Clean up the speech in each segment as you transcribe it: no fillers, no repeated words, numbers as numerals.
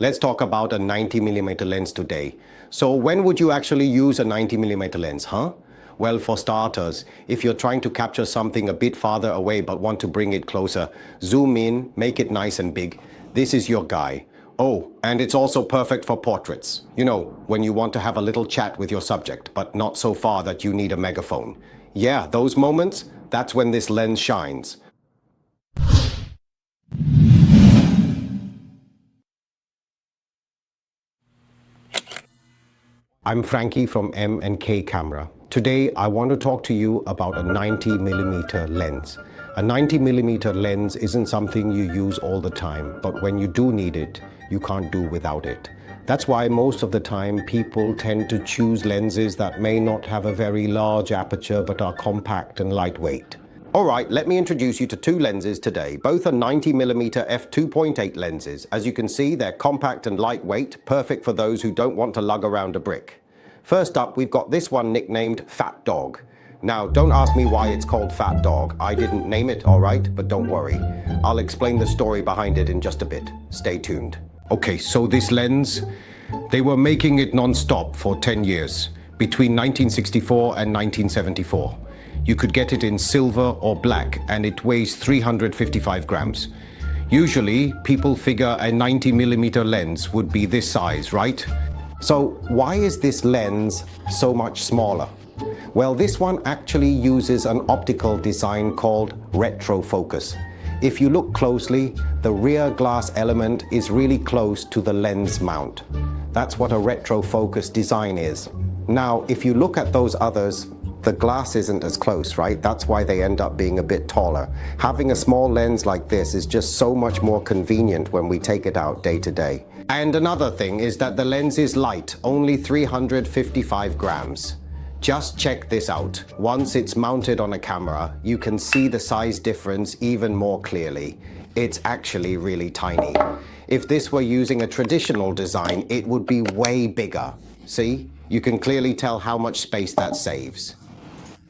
Let's talk about a 90mm lens today. So when would you actually use a 90mm lens, huh? Well, for starters, if you're trying to capture something a bit farther away but want to bring it closer, zoom in, make it nice and big. This is your guy. Oh, and it's also perfect for portraits. You know, when you want to have a little chat with your subject, but not so far that you need a megaphone. Yeah, those moments, that's when this lens shines. I'm Frankie from M&K Camera. Today, I want to talk to you about a 90mm lens. A 90mm lens isn't something you use all the time, but when you do need it, you can't do without it. That's why most of the time people tend to choose lenses that may not have a very large aperture but are compact and lightweight. Alright, let me introduce you to two lenses today. Both are 90mm f2.8 lenses. As you can see, they're compact and lightweight, perfect for those who don't want to lug around a brick. First up, we've got this one nicknamed Fat Dog. Now, don't ask me why it's called Fat Dog. I didn't name it, alright, but don't worry. I'll explain the story behind it in just a bit. Stay tuned. Okay, so this lens, they were making it non-stop for 10 years, between 1964 and 1974. You could get it in silver or black, and it weighs 355 grams. Usually, people figure a 90mm lens would be this size, right? So why is this lens so much smaller? Well, this one actually uses an optical design called retrofocus. If you look closely, the rear glass element is really close to the lens mount. That's what a retrofocus design is. Now, if you look at those others, the glass isn't as close, right? That's why they end up being a bit taller. Having a small lens like this is just so much more convenient when we take it out day to day. And another thing is that the lens is light, only 355 grams. Just check this out. Once it's mounted on a camera, you can see the size difference even more clearly. It's actually really tiny. If this were using a traditional design, it would be way bigger. See? You can clearly tell how much space that saves.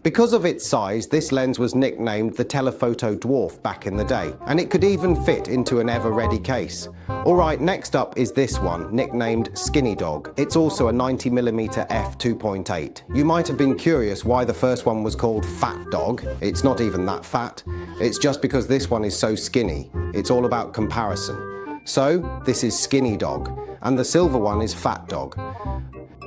Because of its size, this lens was nicknamed the telephoto dwarf back in the day, and it could even fit into an ever-ready case. Alright, next up is this one, nicknamed Skinny Dog. It's also a 90mm f2.8. You might have been curious why the first one was called Fat Dog. It's not even that fat. It's just because this one is so skinny. It's all about comparison. So, this is Skinny Dog, and the silver one is Fat Dog.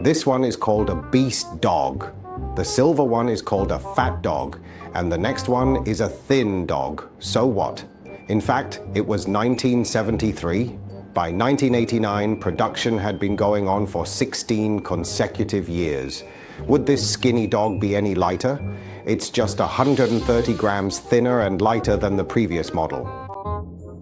This one is called a Beast Dog. The silver one is called a Fat Dog, and the next one is a Thin Dog. So what? In fact, it was 1973. By 1989, production had been going on for 16 consecutive years. Would this Skinny Dog be any lighter? It's just 130 grams thinner and lighter than the previous model.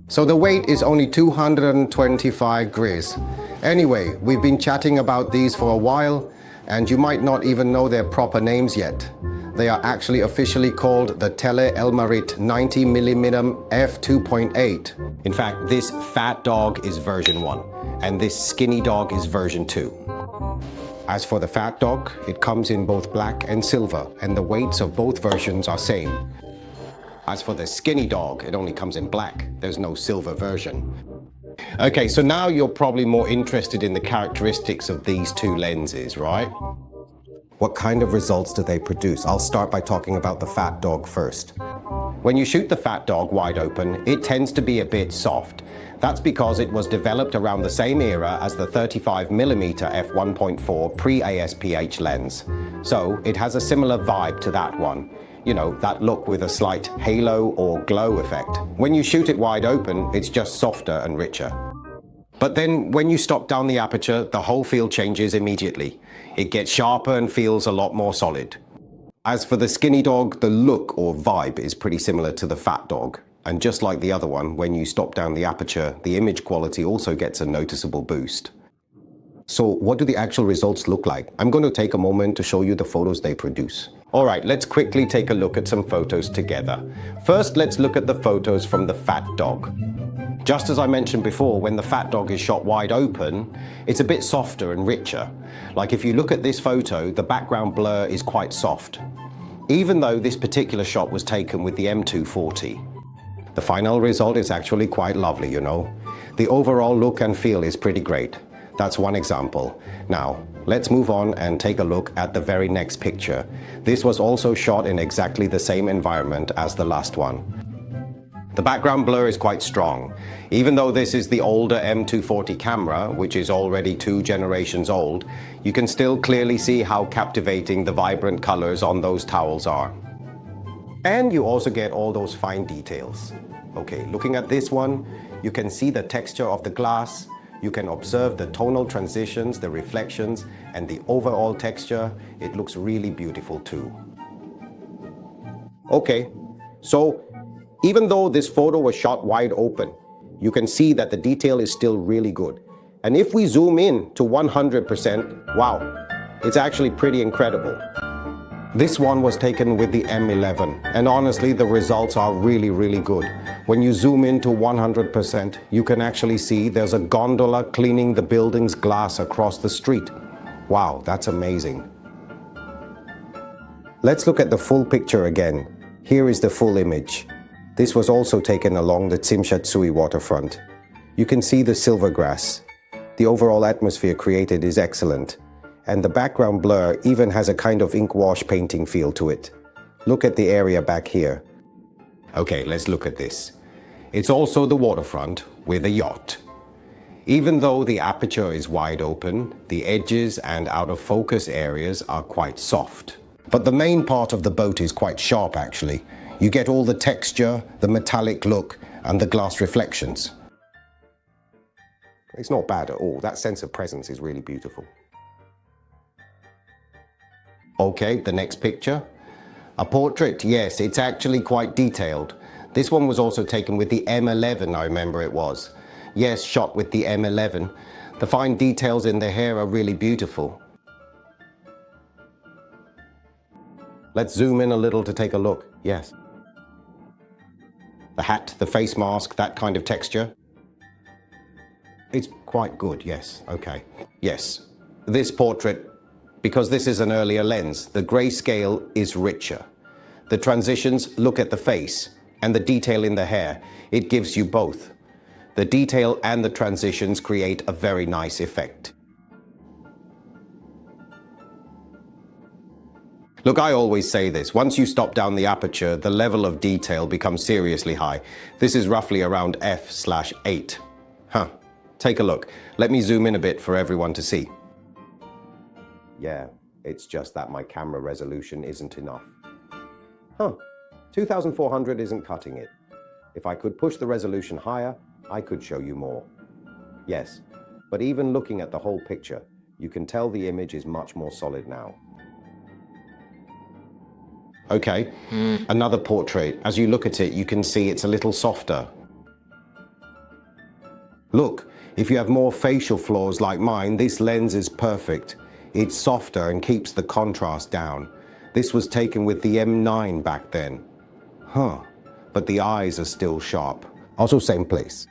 So the weight is only 225 gris. Anyway, we've been chatting about these for a while, and you might not even know their proper names yet. They are actually officially called the Tele Elmarit 90mm f2.8. In fact, this Fat Dog is version 1, and this Skinny Dog is version 2. As for the Fat Dog, it comes in both black and silver, and the weights of both versions are same. As for the Skinny Dog, it only comes in black. There's no silver version. Okay, so now you're probably more interested in the characteristics of these two lenses, right? What kind of results do they produce? I'll start by talking about the Fat Dog first. When you shoot the Fat Dog wide open, it tends to be a bit soft. That's because it was developed around the same era as the 35mm f1.4 pre-ASPH lens. So it has a similar vibe to that one. You know, that look with a slight halo or glow effect. When you shoot it wide open, it's just softer and richer. But then when you stop down the aperture, the whole feel changes immediately. It gets sharper and feels a lot more solid. As for the Skinny Dog, the look or vibe is pretty similar to the Fat Dog. And just like the other one, when you stop down the aperture, the image quality also gets a noticeable boost. So what do the actual results look like? I'm going to take a moment to show you the photos they produce. Alright, let's quickly take a look at some photos together. First, let's look at the photos from the Fat Dog. Just as I mentioned before, when the Fat Dog is shot wide open, it's a bit softer and richer. Like if you look at this photo, the background blur is quite soft, even though this particular shot was taken with the M240. The final result is actually quite lovely, you know. The overall look and feel is pretty great. That's one example. Now, let's move on and take a look at the very next picture. This was also shot in exactly the same environment as the last one. The background blur is quite strong. Even though this is the older M240 camera, which is already 2 generations old, you can still clearly see how captivating the vibrant colors on those towels are. And you also get all those fine details. Okay, looking at this one, you can see the texture of the glass, you can observe the tonal transitions, the reflections, and the overall texture. It looks really beautiful too. Okay, so even though this photo was shot wide open, you can see that the detail is still really good. And if we zoom in to 100%, wow, it's actually pretty incredible. This one was taken with the M11, and honestly, the results are really, really good. When you zoom into 100%, you can actually see there's a gondola cleaning the building's glass across the street. Wow, that's amazing. Let's look at the full picture again. Here is the full image. This was also taken along the Tsim Sha Tsui waterfront. You can see the silver grass. The overall atmosphere created is excellent. And the background blur even has a kind of ink wash painting feel to it. Look at the area back here. Okay, let's look at this. It's also the waterfront with a yacht. Even though the aperture is wide open, the edges and out of focus areas are quite soft. But the main part of the boat is quite sharp actually. You get all the texture, the metallic look, and the glass reflections. It's not bad at all. That sense of presence is really beautiful. Okay, the next picture. A portrait, yes, it's actually quite detailed. This one was also taken with the M11, I remember it was. Yes, shot with the M11. The fine details in the hair are really beautiful. Let's zoom in a little to take a look. Yes. The hat, the face mask, that kind of texture. It's quite good, yes. Okay. Yes. This portrait, because this is an earlier lens, the grayscale is richer. The transitions, look at the face, and the detail in the hair. It gives you both. The detail and the transitions create a very nice effect. Look, I always say this, once you stop down the aperture, the level of detail becomes seriously high. This is roughly around f/8. Take a look. Let me zoom in a bit for everyone to see. Yeah, it's just that my camera resolution isn't enough. 2400 isn't cutting it. If I could push the resolution higher, I could show you more. Yes, but even looking at the whole picture, you can tell the image is much more solid now. Okay, another portrait. As you look at it, you can see it's a little softer. Look, if you have more facial flaws like mine, this lens is perfect. It's softer and keeps the contrast down. This was taken with the M9 back then. But the eyes are still sharp. Also same place.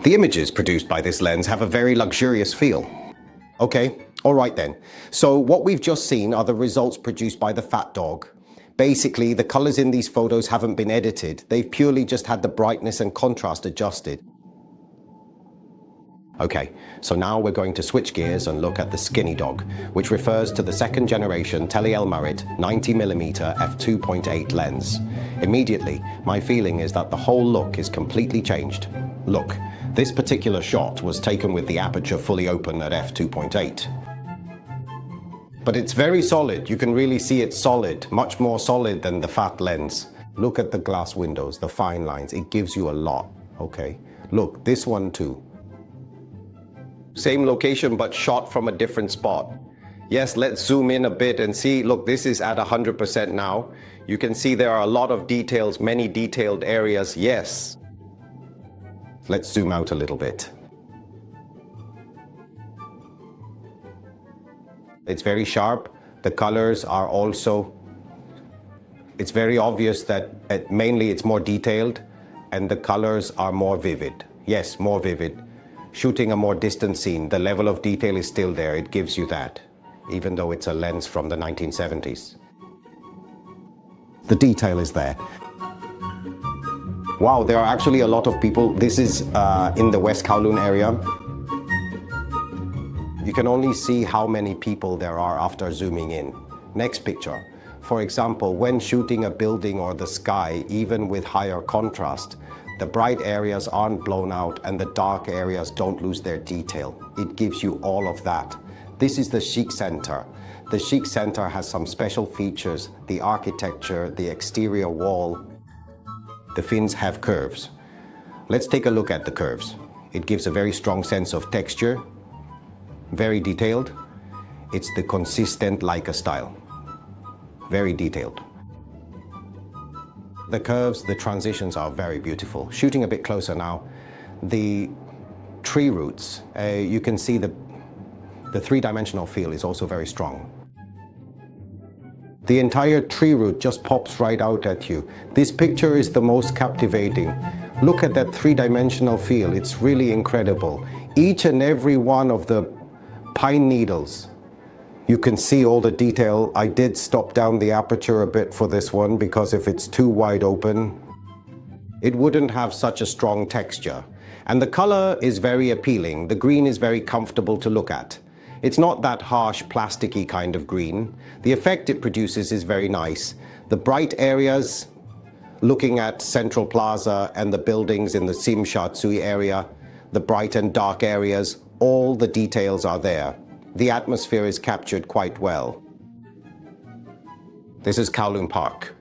The images produced by this lens have a very luxurious feel. Okay, all right then. So what we've just seen are the results produced by the Fat Dog. Basically, the colors in these photos haven't been edited. They've purely just had the brightness and contrast adjusted. Okay, so now we're going to switch gears and look at the Skinny Dog, which refers to the second generation Tele-Elmarit 90mm f2.8 lens. Immediately, my feeling is that the whole look is completely changed. Look, this particular shot was taken with the aperture fully open at f2.8. But it's very solid. You can really see it's solid, much more solid than the fat lens. Look at the glass windows, the fine lines. It gives you a lot, okay? Look, this one too. Same location, but shot from a different spot. Yes, let's zoom in a bit and see. Look, this is at 100% now. You can see there are a lot of details, many detailed areas. Yes. Let's zoom out a little bit. It's very sharp. The colors are also, it's very obvious that mainly it's more detailed and the colors are more vivid. Yes, more vivid. Shooting a more distant scene, the level of detail is still there. It gives you that, even though it's a lens from the 1970s. The detail is there. Wow, there are actually a lot of people. This is in the West Kowloon area. You can only see how many people there are after zooming in. Next picture. For example, when shooting a building or the sky, even with higher contrast, the bright areas aren't blown out and the dark areas don't lose their detail. It gives you all of that. This is the Sheikh Center. The Sheikh Center has some special features, the architecture, the exterior wall. The fins have curves. Let's take a look at the curves. It gives a very strong sense of texture, very detailed. It's the consistent Leica style, very detailed. The curves, the transitions are very beautiful. Shooting a bit closer now, the tree roots, you can see the three-dimensional feel is also very strong. The entire tree root just pops right out at you. This picture is the most captivating. Look at that three-dimensional feel. It's really incredible. Each and every one of the pine needles, you can see all the detail. I did stop down the aperture a bit for this one because if it's too wide open, it wouldn't have such a strong texture. And the color is very appealing. The green is very comfortable to look at. It's not that harsh, plasticky kind of green. The effect it produces is very nice. The bright areas, looking at Central Plaza and the buildings in the Tsim Sha Tsui area, the bright and dark areas, all the details are there. The atmosphere is captured quite well. This is Kowloon Park.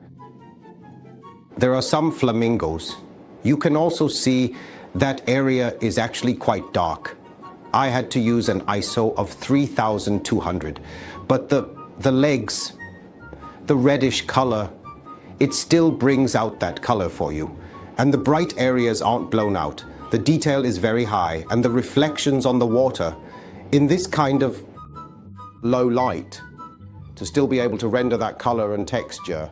There are some flamingos. You can also see that area is actually quite dark. I had to use an ISO of 3200, but the legs, the reddish color, it still brings out that color for you. And the bright areas aren't blown out. The detail is very high, and the reflections on the water, in this kind of low light, to still be able to render that color and texture.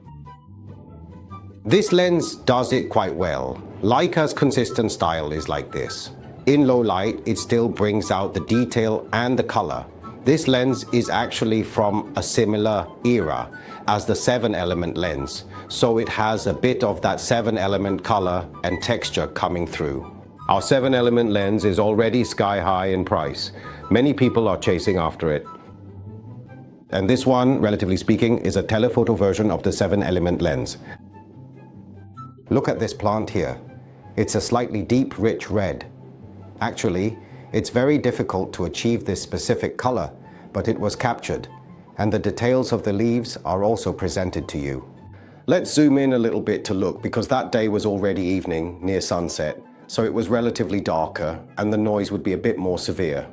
This lens does it quite well. Leica's consistent style is like this. In low light, it still brings out the detail and the color. This lens is actually from a similar era as the 7-element lens, so it has a bit of that 7-element color and texture coming through. Our 7-element lens is already sky high in price. Many people are chasing after it. And this one, relatively speaking, is a telephoto version of the 7-element lens. Look at this plant here. It's a slightly deep, rich red. Actually, it's very difficult to achieve this specific color, but it was captured, and the details of the leaves are also presented to you. Let's zoom in a little bit to look, because that day was already evening, near sunset, so it was relatively darker, and the noise would be a bit more severe.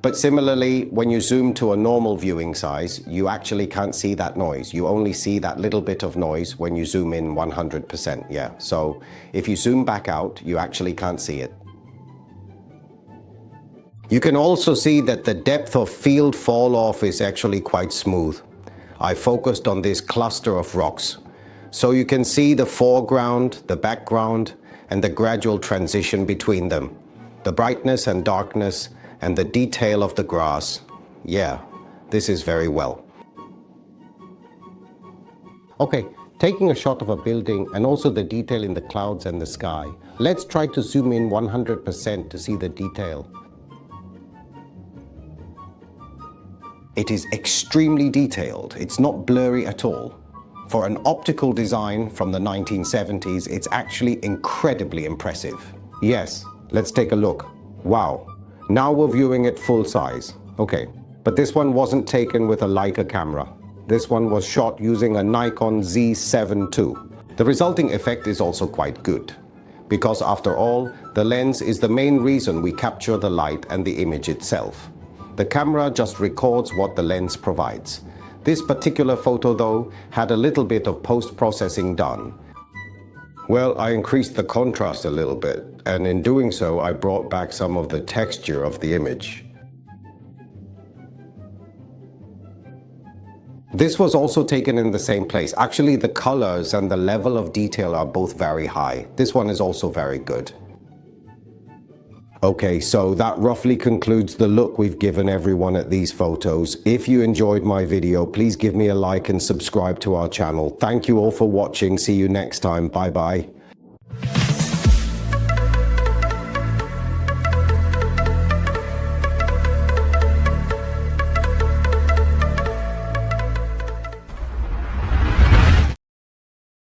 But similarly, when you zoom to a normal viewing size, you actually can't see that noise. You only see that little bit of noise when you zoom in 100%, yeah. So if you zoom back out, you actually can't see it. You can also see that the depth of field fall off is actually quite smooth. I focused on this cluster of rocks. So you can see the foreground, the background, and the gradual transition between them. The brightness and darkness, and the detail of the grass. Yeah, this is very well. Okay, taking a shot of a building and also the detail in the clouds and the sky. Let's try to zoom in 100% to see the detail. It is extremely detailed. It's not blurry at all. For an optical design from the 1970s, it's actually incredibly impressive. Yes, let's take a look. Wow. Now we're viewing it full size. Okay, but this one wasn't taken with a Leica camera. This one was shot using a Nikon Z7 II. The resulting effect is also quite good, because after all, the lens is the main reason we capture the light and the image itself. The camera just records what the lens provides. This particular photo, though, had a little bit of post-processing done. Well, I increased the contrast a little bit, and in doing so, I brought back some of the texture of the image. This was also taken in the same place. Actually, the colors and the level of detail are both very high. This one is also very good. Okay, so that roughly concludes the look we've given everyone at these photos. If you enjoyed my video, please give me a like and subscribe to our channel. Thank you all for watching. See you next time. Bye bye.